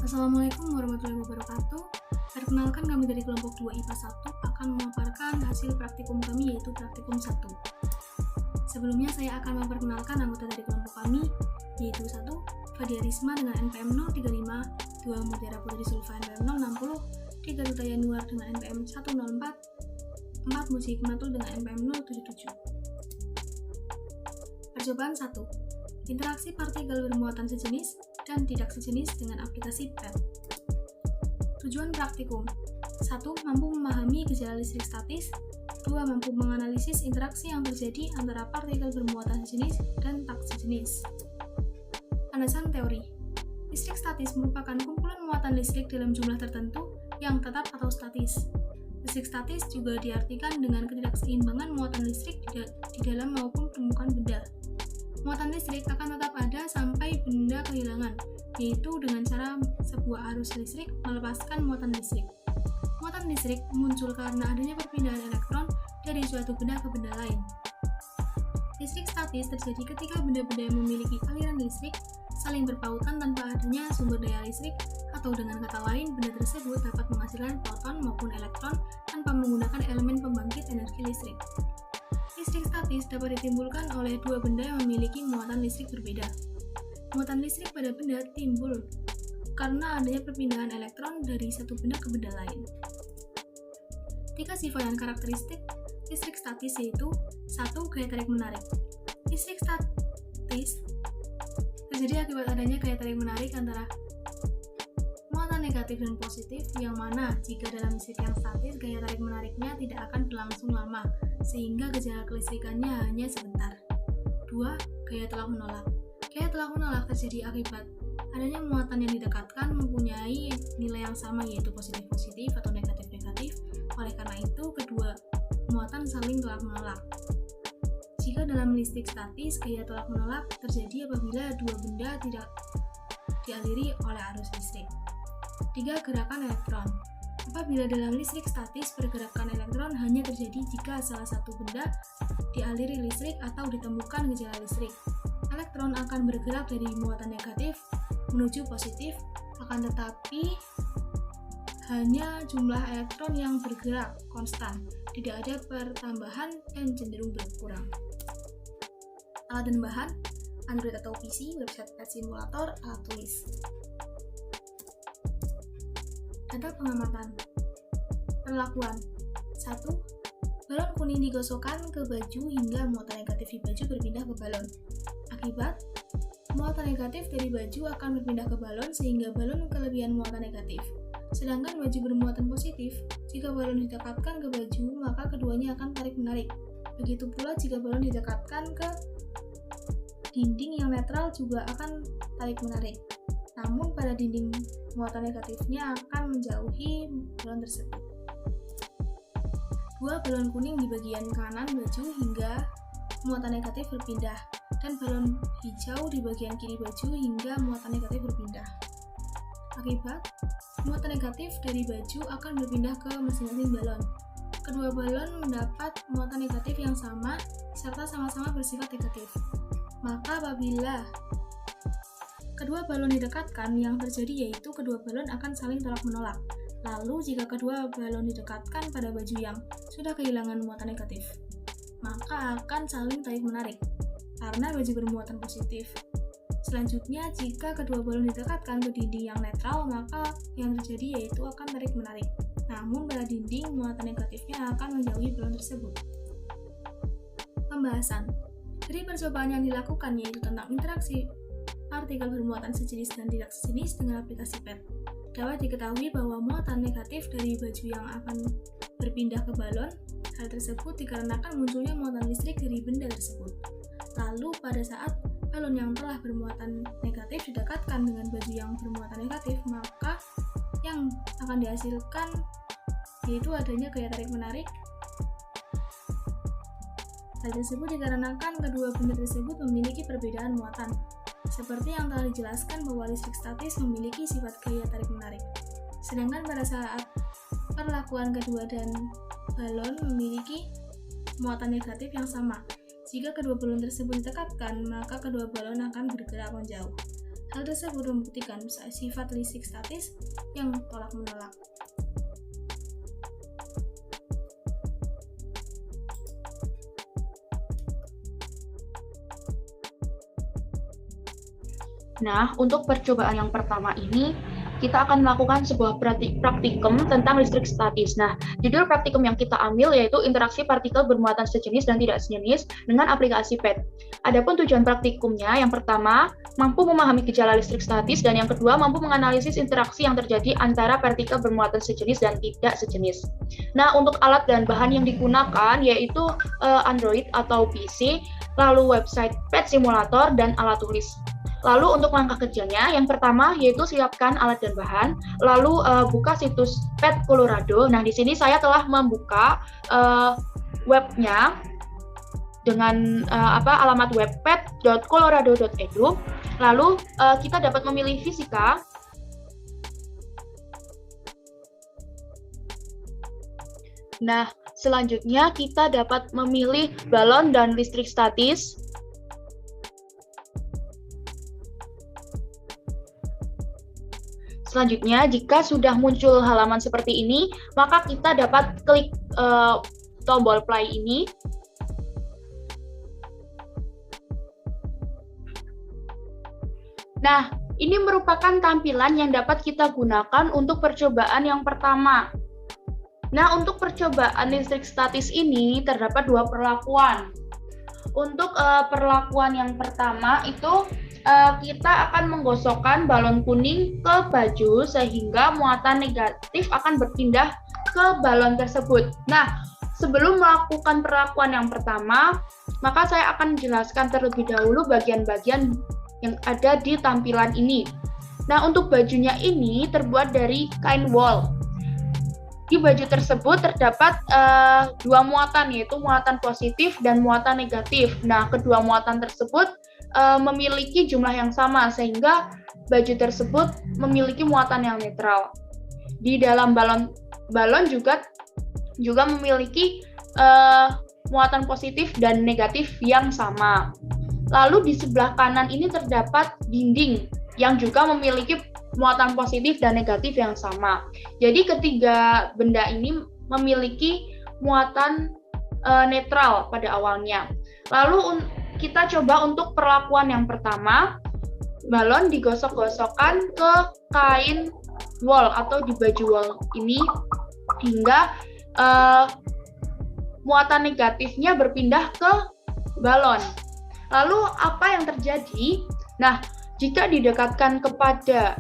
Assalamualaikum warahmatullahi wabarakatuh. Perkenalkan, kami dari kelompok 2 IPA 1 akan memaparkan hasil praktikum kami, yaitu praktikum 1. Sebelumnya saya akan memperkenalkan anggota dari kelompok kami, yaitu 1. Fadia Risma dengan NPM 035, 2. Mutiara Putri Sulfa NPM 060, 3. Duta Yanuar dengan NPM 104, 4. Musi Hikmatul dengan NPM 077. Percobaan 1. Interaksi partikel bermuatan sejenis dan tidak sejenis dengan aplikasi PET. Tujuan praktikum: 1. Mampu memahami gejala listrik statis. 2. Mampu menganalisis interaksi yang terjadi antara partikel bermuatan sejenis dan tak sejenis. Landasan teori: listrik statis merupakan kumpulan muatan listrik dalam jumlah tertentu yang tetap atau statis. Listrik statis juga diartikan dengan ketidakseimbangan muatan listrik di dalam maupun permukaan benda. Muatan listrik akan tetap ada sampai benda kehilangan, yaitu dengan cara sebuah arus listrik melepaskan muatan listrik. Muatan listrik muncul karena adanya perpindahan elektron dari suatu benda ke benda lain. Listrik statis terjadi ketika benda-benda yang memiliki aliran listrik saling berpautan tanpa adanya sumber daya listrik, atau dengan kata lain, benda tersebut dapat menghasilkan proton maupun elektron tanpa menggunakan elemen pembangkit energi listrik. Listrik statis dapat ditimbulkan oleh dua benda yang memiliki muatan listrik berbeda. Muatan listrik pada benda timbul karena adanya perpindahan elektron dari satu benda ke benda lain. 3 sifat dan karakteristik listrik statis yaitu 1. Gaya tarik menarik. Listrik statis terjadi akibat adanya gaya tarik menarik antara muatan negatif dan positif, yang mana jika dalam listrik yang statis gaya tarik menariknya tidak akan berlangsung lama, sehingga gejala kelistrikannya hanya sebentar. 2. Gaya tolak menolak. Gaya tolak menolak terjadi akibat adanya muatan yang didekatkan mempunyai nilai yang sama, yaitu positif-positif atau negatif-negatif. Oleh karena itu, kedua muatan saling tolak menolak. Jika dalam listrik statis, gaya tolak menolak terjadi apabila dua benda tidak dialiri oleh arus listrik. 3. Gerakan elektron. Apabila dalam listrik statis, pergerakan elektron hanya terjadi jika salah satu benda dialiri listrik atau ditemukan gejala listrik. Elektron akan bergerak dari muatan negatif menuju positif, akan tetapi hanya jumlah elektron yang bergerak konstan, tidak ada pertambahan dan cenderung berkurang. Alat dan bahan: Android atau PC, website simulator, alat tulis. Data pengamatan. Perlakuan: 1. Balon kuning digosokkan ke baju hingga muatan negatif di baju berpindah ke balon. Akibat: muatan negatif dari baju akan berpindah ke balon sehingga balon kelebihan muatan negatif. Sedangkan baju bermuatan positif, jika balon didekatkan ke baju, maka keduanya akan tarik-menarik. Begitu pula jika balon didekatkan ke dinding yang netral juga akan tarik-menarik. Namun pada dinding muatan negatifnya akan menjauhi balon tersebut. 2. Balon kuning di bagian kanan baju hingga muatan negatif berpindah, dan balon hijau di bagian kiri baju hingga muatan negatif berpindah. Akibat: muatan negatif dari baju akan berpindah ke masing-masing balon. Kedua balon mendapat muatan negatif yang sama serta sama-sama bersifat negatif. Maka apabila kedua balon didekatkan, yang terjadi yaitu kedua balon akan saling tolak-menolak. Lalu jika kedua balon didekatkan pada baju yang sudah kehilangan muatan negatif, maka akan saling tarik-menarik karena baju bermuatan positif. Selanjutnya, jika kedua balon didekatkan ke dinding yang netral, maka yang terjadi yaitu akan tarik-menarik. Namun pada dinding, muatan negatifnya akan menjauhi balon tersebut. Pembahasan dari percobaan yang dilakukan yaitu tentang interaksi partikel bermuatan sejenis dan tidak sejenis dengan aplikasi PET. Dapat diketahui bahwa muatan negatif dari baju yang akan berpindah ke balon, hal tersebut dikarenakan munculnya muatan listrik dari benda tersebut. Lalu pada saat balon yang telah bermuatan negatif didekatkan dengan baju yang bermuatan negatif, maka yang akan dihasilkan yaitu adanya gaya tarik-menarik. Hal tersebut dikarenakan kedua benda tersebut memiliki perbedaan muatan. Seperti yang telah dijelaskan bahwa listrik statis memiliki sifat gaya tarik-menarik. Sedangkan pada saat perlakuan kedua dan balon memiliki muatan negatif yang sama. Jika kedua balon tersebut ditekatkan, maka kedua balon akan bergerak menjauh. Hal tersebut membuktikan sifat listrik statis yang tolak-menolak. Nah, untuk percobaan yang pertama ini, kita akan melakukan sebuah praktikum tentang listrik statis. Nah, judul praktikum yang kita ambil yaitu interaksi partikel bermuatan sejenis dan tidak sejenis dengan aplikasi PET. Adapun tujuan praktikumnya, yang pertama, mampu memahami gejala listrik statis, dan yang kedua, mampu menganalisis interaksi yang terjadi antara partikel bermuatan sejenis dan tidak sejenis. Nah, untuk alat dan bahan yang digunakan yaitu Android atau PC, lalu website PET simulator, dan alat tulis. Lalu untuk langkah kerjanya, yang pertama yaitu siapkan alat dan bahan, lalu buka situs PET Colorado. Nah, di sini saya telah membuka webnya dengan alamat web pet.colorado.edu. Lalu kita dapat memilih fisika. Nah, selanjutnya kita dapat memilih balon dan listrik statis. Selanjutnya, jika sudah muncul halaman seperti ini, maka kita dapat klik tombol play ini. Nah, ini merupakan tampilan yang dapat kita gunakan untuk percobaan yang pertama. Nah, untuk percobaan listrik statis ini terdapat dua perlakuan. Untuk perlakuan yang pertama itu kita akan menggosokkan balon kuning ke baju sehingga muatan negatif akan berpindah ke balon tersebut. Nah, sebelum melakukan perlakuan yang pertama, maka saya akan menjelaskan terlebih dahulu bagian-bagian yang ada di tampilan ini. Nah, untuk bajunya ini terbuat dari kain wol. Di baju tersebut terdapat dua muatan, yaitu muatan positif dan muatan negatif. Nah, kedua muatan tersebut memiliki jumlah yang sama sehingga baju tersebut memiliki muatan yang netral. Di dalam balon juga memiliki muatan positif dan negatif yang sama. Lalu di sebelah kanan ini terdapat dinding yang juga memiliki muatan positif dan negatif yang sama. Jadi ketiga benda ini memiliki muatan netral pada awalnya. Lalu kita coba untuk perlakuan yang pertama, balon digosok-gosokkan ke kain wol atau di baju wol ini hingga muatan negatifnya berpindah ke balon. Lalu apa yang terjadi? Nah, jika didekatkan kepada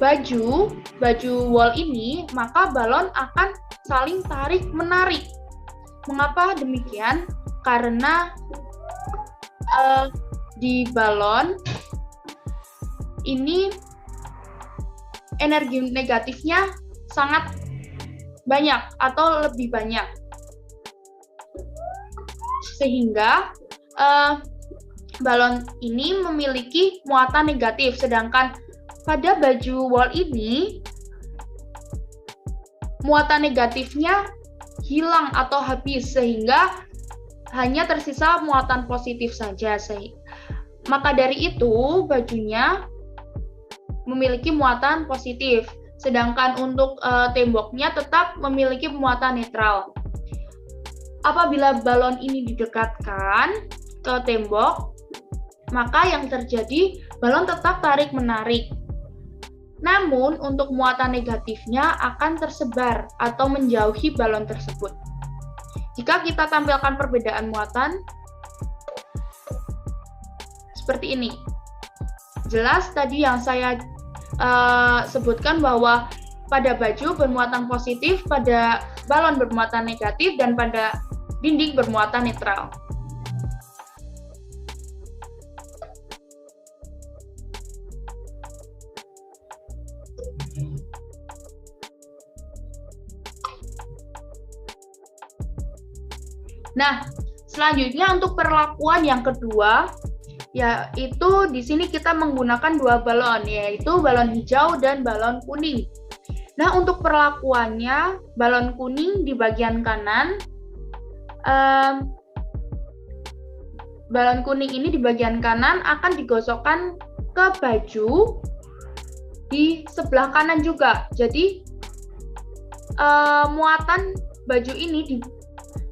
baju wol ini, maka balon akan saling tarik-menarik. Mengapa demikian? Karena di balon ini energi negatifnya sangat banyak atau lebih banyak, sehingga balon ini memiliki muatan negatif, sedangkan pada baju wol ini muatan negatifnya hilang atau habis, sehingga hanya tersisa muatan positif saja. Maka dari itu bajunya memiliki muatan positif, sedangkan untuk temboknya tetap memiliki muatan netral. Apabila balon ini didekatkan ke tembok, maka yang terjadi balon tetap tarik-menarik. Namun untuk muatan negatifnya akan tersebar atau menjauhi balon tersebut. Jika kita tampilkan perbedaan muatan seperti ini. Jelas tadi yang saya sebutkan bahwa pada baju bermuatan positif, pada balon bermuatan negatif, dan pada dinding bermuatan netral. Nah, selanjutnya untuk perlakuan yang kedua, yaitu di sini kita menggunakan dua balon, yaitu balon hijau dan balon kuning. Nah, untuk perlakuannya, balon kuning di bagian kanan balon kuning ini di bagian kanan akan digosokkan ke baju di sebelah kanan juga. Jadi muatan baju ini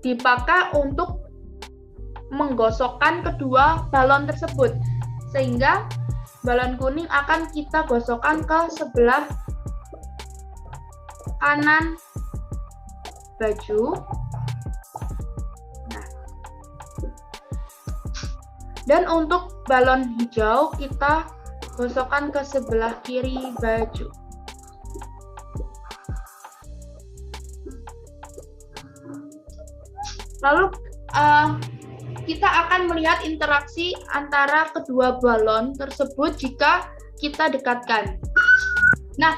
dipakai untuk menggosokkan kedua balon tersebut, sehingga balon kuning akan kita gosokkan ke sebelah kanan baju. Dan untuk balon hijau kita gosokkan ke sebelah kiri baju. Lalu kita akan melihat interaksi antara kedua balon tersebut jika kita dekatkan. Nah,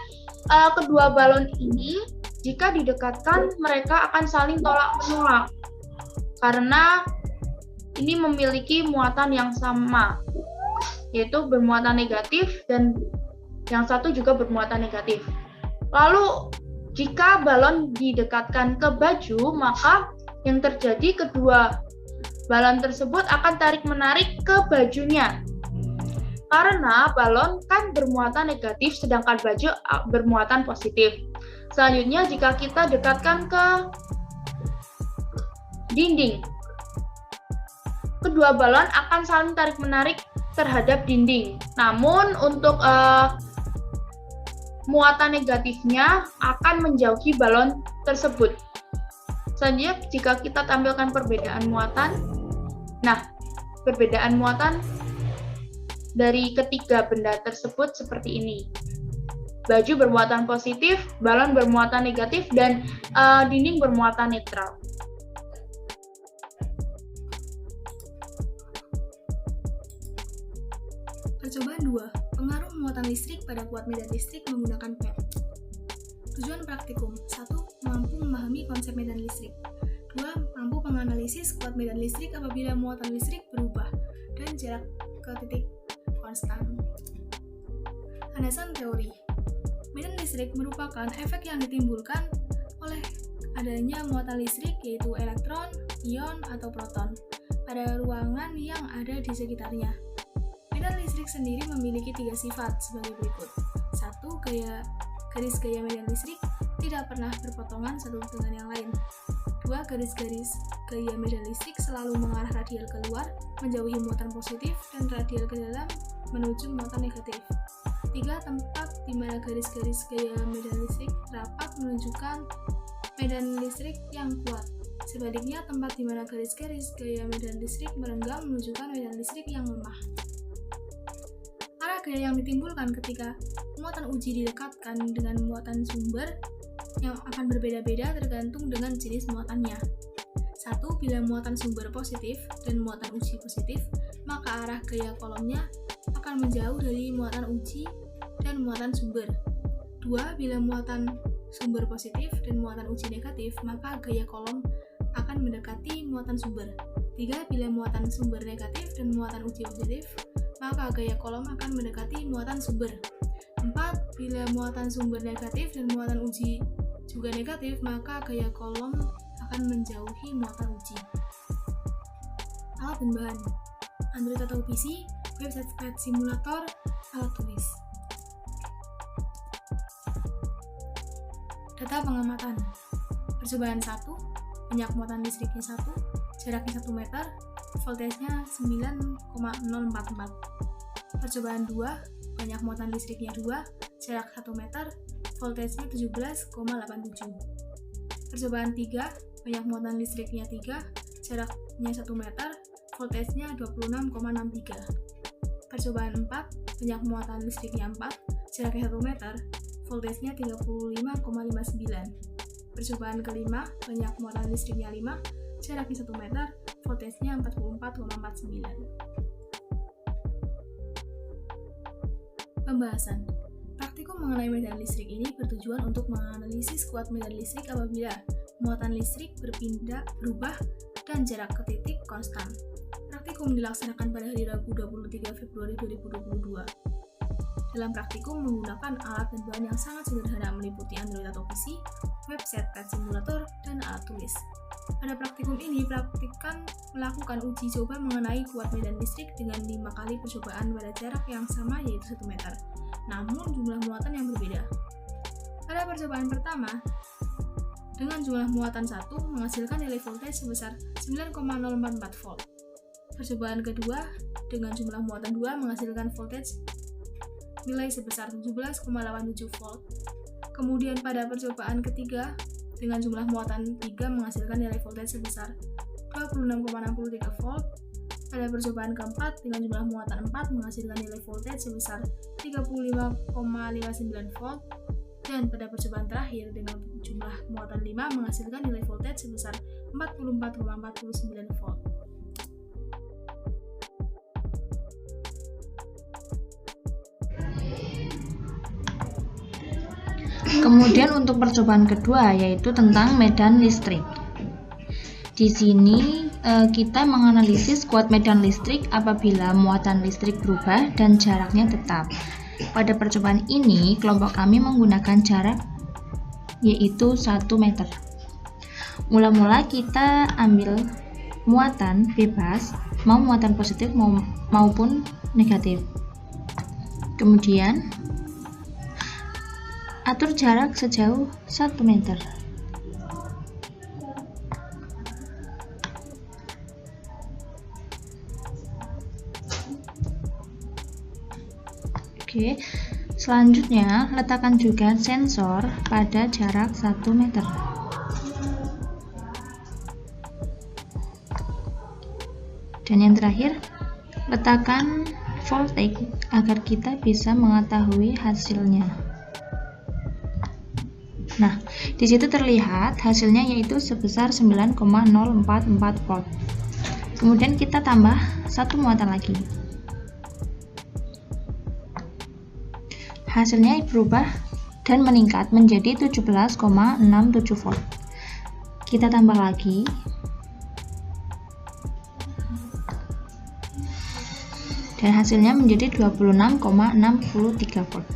kedua balon ini jika didekatkan mereka akan saling tolak-menolak karena ini memiliki muatan yang sama, yaitu bermuatan negatif dan yang satu juga bermuatan negatif. Lalu jika balon didekatkan ke baju, maka yang terjadi kedua balon tersebut akan tarik-menarik ke bajunya. Karena balon kan bermuatan negatif sedangkan baju bermuatan positif. Selanjutnya jika kita dekatkan ke dinding, kedua balon akan saling tarik-menarik terhadap dinding. Namun untuk muatan negatifnya akan menjauhi balon tersebut. Selanjutnya jika kita tampilkan perbedaan muatan. Nah, perbedaan muatan dari ketiga benda tersebut seperti ini. Baju bermuatan positif, balon bermuatan negatif, dan dinding bermuatan netral. Percobaan 2. Pengaruh muatan listrik pada kuat medan listrik menggunakan PET. Tujuan praktikum. 1. Mampu memahami konsep medan listrik. 2. Mampu menganalisis kuat medan listrik apabila muatan listrik berubah dan jarak ke titik konstan. Landasan teori. Medan listrik merupakan efek yang ditimbulkan oleh adanya muatan listrik yaitu elektron, ion, atau proton pada ruangan yang ada di sekitarnya. Medan listrik sendiri memiliki 3 sifat sebagai berikut. 1. Garis gaya medan listrik tidak pernah berpotongan satu dengan yang lain. 2. Garis-garis gaya medan listrik selalu mengarah radial keluar, menjauhi muatan positif, dan radial ke dalam menuju muatan negatif. 3. Tempat di mana garis-garis gaya medan listrik rapat menunjukkan medan listrik yang kuat. Sebaliknya, tempat di mana garis-garis gaya medan listrik merenggang menunjukkan medan listrik yang lemah. Arah gaya yang ditimbulkan ketika muatan uji didekatkan dengan muatan sumber yang akan berbeda-beda tergantung dengan jenis muatannya. 1. Bila muatan sumber positif dan muatan uji positif, maka arah gaya kolomnya akan menjauh dari muatan uji dan muatan sumber. 2. Bila muatan sumber positif dan muatan uji negatif, maka gaya kolom akan mendekati muatan sumber. 3. Bila muatan sumber negatif dan muatan uji positif, maka gaya kolom akan mendekati muatan sumber. 4. Bila muatan sumber negatif dan muatan uji juga negatif, maka gaya kolom akan menjauhi muatan uji. Alat dan bahan. Android atau PC, website flight simulator, alat tulis. Data pengamatan. Percobaan 1, banyak muatan listriknya 1, jaraknya 1 meter, voltasenya 9,044. Percobaan 2, banyak muatan listriknya 2, jarak 1 meter, voltasenya 17,87. Percobaan 3, banyak muatan listriknya 3, jaraknya 1 meter, voltasenya 26,63. Percobaan 4, banyak muatan listriknya 4, jaraknya 1 meter, voltasenya 35,59. Percobaan kelima, banyak muatan listriknya 5, jaraknya 1 meter, voltasenya 44,49. Pembahasan. Praktikum mengenai medan listrik ini bertujuan untuk menganalisis kuat medan listrik apabila muatan listrik berubah dan jarak ke titik konstan. Praktikum dilaksanakan pada hari Rabu 23 Februari 2022. Dalam praktikum menggunakan alat dan bahan yang sangat sederhana meliputi Android atau PC, website, tes simulator, dan alat tulis. Pada praktikum ini, praktikan melakukan uji coba mengenai kuat medan listrik dengan 5 kali percobaan pada jarak yang sama yaitu 1 meter, namun jumlah muatan yang berbeda. Pada percobaan pertama, dengan jumlah muatan 1 menghasilkan nilai voltage sebesar 9,044 volt. Percobaan kedua, dengan jumlah muatan 2 menghasilkan voltage nilai sebesar 17,87 volt. Kemudian pada percobaan ketiga, dengan jumlah muatan 3 menghasilkan nilai voltage sebesar 26,63 volt. Pada percobaan keempat, dengan jumlah muatan 4 menghasilkan nilai voltage sebesar 35,59 volt. Dan pada percobaan terakhir, dengan jumlah muatan 5 menghasilkan nilai voltage sebesar 44,49 volt. Kemudian untuk percobaan kedua yaitu tentang medan listrik. Di sini kita menganalisis kuat medan listrik apabila muatan listrik berubah dan jaraknya tetap. Pada percobaan ini kelompok kami menggunakan jarak yaitu 1 meter. Mula-mula kita ambil muatan bebas, mau muatan positif maupun negatif. Kemudian atur jarak sejauh 1 meter. Oke, selanjutnya letakkan juga sensor pada jarak 1 meter. Dan yang terakhir, letakkan voltage agar kita bisa mengetahui hasilnya. Nah, di situ terlihat hasilnya yaitu sebesar 9,044 volt. Kemudian kita tambah satu muatan lagi. Hasilnya berubah dan meningkat menjadi 17,67 volt. Kita tambah lagi. Dan hasilnya menjadi 26,63 volt.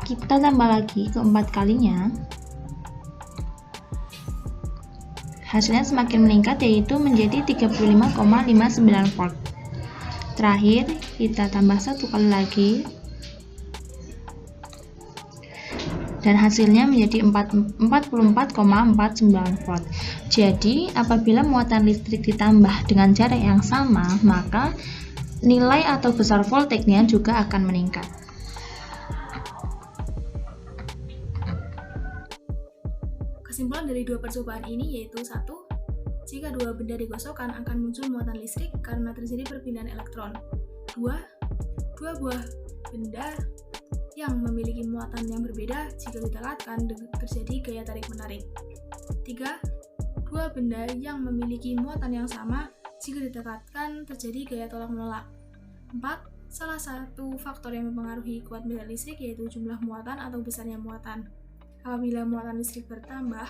Kita tambah lagi keempat kalinya, hasilnya semakin meningkat yaitu menjadi 35,59 volt. Terakhir kita tambah satu kali lagi dan hasilnya menjadi 44,49 volt. Jadi apabila muatan listrik ditambah dengan jarak yang sama, maka nilai atau besar voltage-nya juga akan meningkat. Kesimpulan dari dua percobaan ini yaitu 1. Jika dua benda digosokkan akan muncul muatan listrik karena terjadi perpindahan elektron. 2. Dua buah benda yang memiliki muatan yang berbeda jika didekatkan terjadi gaya tarik-menarik. 3. Dua benda yang memiliki muatan yang sama jika didekatkan terjadi gaya tolak-menolak. 4. Salah satu faktor yang mempengaruhi kuat medan listrik yaitu jumlah muatan atau besarnya muatan. Apabila muatan listrik bertambah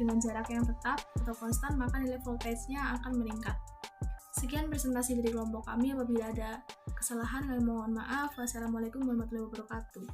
dengan jarak yang tetap atau konstan, maka nilai voltage-nya akan meningkat. Sekian presentasi dari kelompok kami. Apabila ada kesalahan, kami mohon maaf. Wassalamualaikum warahmatullahi wabarakatuh.